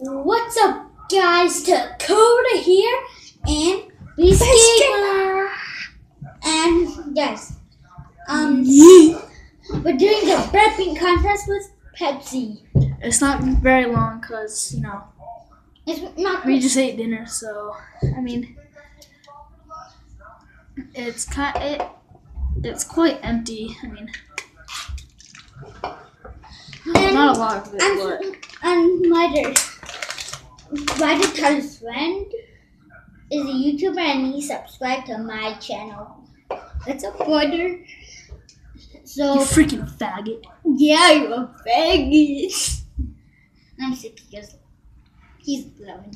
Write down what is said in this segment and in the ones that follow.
What's up, guys? Dakota here, and Beast Gamer. And guys, we're doing a burping contest with Pepsi. It's not very long because It's not. we just ate dinner, so I mean, it's quite empty. I mean, not a lot of it, but. And my daughter's friend is a YouTuber, and he subscribed to my channel. Let's support her. So You freaking faggot. yeah, you're a faggot. I'm 6 years old. He's 11.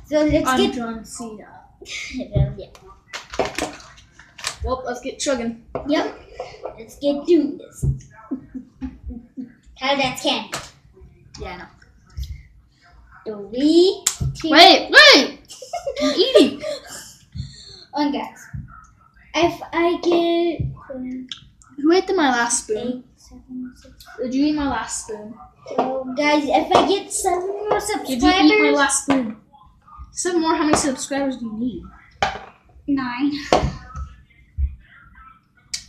So let's I'm get. John Cena. Yeah. Well, let's get chugging. Yep. Let's get doing this. How that's candy. Yeah, I know. 3, 2. Wait! I'm eating. On guys. If I get Who ate my last spoon? 8, 7, 6. Did you eat my last spoon? So guys, if I get 7 more subscribers. Did you eat my last spoon? 7 more? How many subscribers do you need? 9.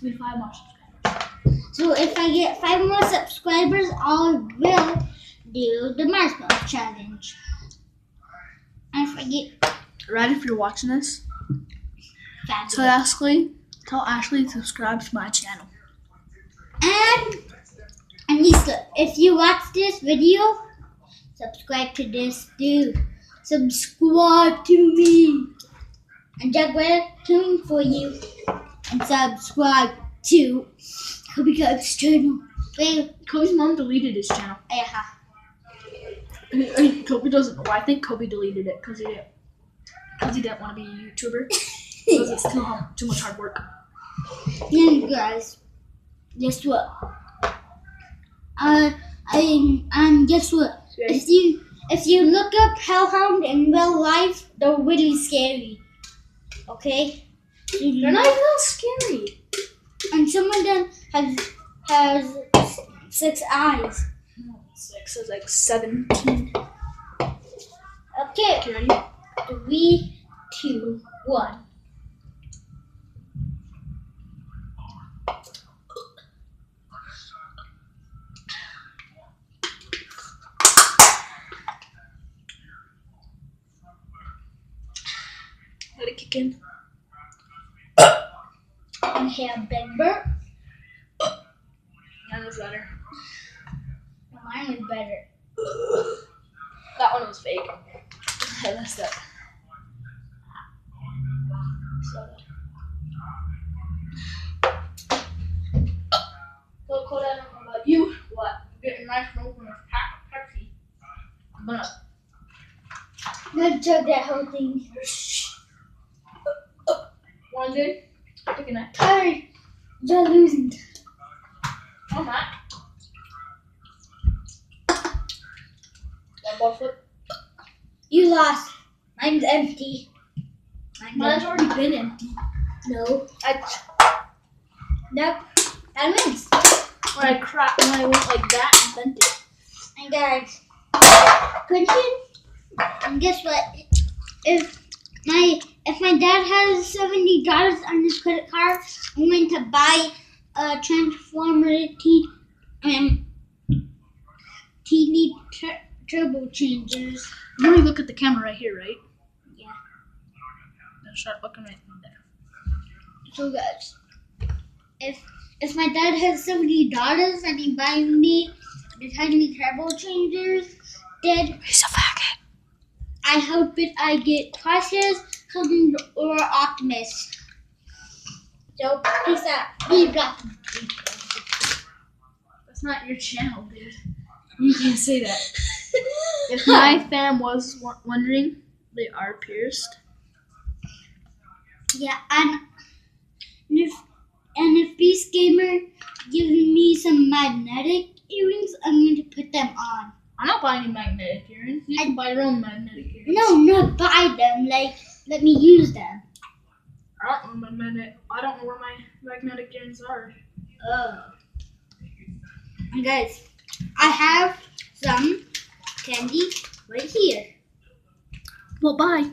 We need 5 more subscribers. So if I get 5 more subscribers, I will do the marshmallow challenge. And if I get Right, if you're watching this, fabulous. tell Ashley to subscribe to my channel. And Lisa, if you watch this video, subscribe to this dude. Subscribe to me. And Jack, we're coming for you. And subscribe to Kobe Cub's channel. Wait, Kobe's mom deleted his channel. yeah. Kobe doesn't know. I think Kobe deleted it because he didn't want to be a YouTuber. Because it's too much hard work. And guys, guess what? And guess what? If you look up hellhound in real life, they're really scary. Okay? They're not even that scary. And some of them has 6 eyes. 6 is like 17. Okay. Ready? 3, 2, 1. Let it kick in. And here, big burp. That was better. Mine was better. That one was fake. I messed up. So, Cole, I don't know about you. What? You're getting nice from opening a pack of Pepsi. I'm gonna Let's chug that whole thing. one good. Take a nap. Alright, you're losing. I'm not. One ball flip. You lost. Mine's empty. Mine's already been empty. No. Nope. That wins. When I went like that and bent it. And guys, question. And guess what? If my dad has $70 on his credit card, I'm going to buy a Transformer TV turbo changers. You already look at the camera right here, right? Yeah. Then start looking right there. So guys, if my dad has $70 and he buys me the tiny turbo changers, then He's a faggot. I hope I get Precious, Cousin, or Optimus. So peace out. Be black. That's not your channel, dude. You can't say that. If my fam was wondering, they are pierced. Yeah, and if Beast Gamer gives me some magnetic earrings, I'm going to put them on. I'm not buying any magnetic earrings. You can buy your own magnetic earrings. No, not buy them. Like, let me use them. I don't know where my magnetic earrings are. Oh. And guys, I have some candy right here. Well, bye.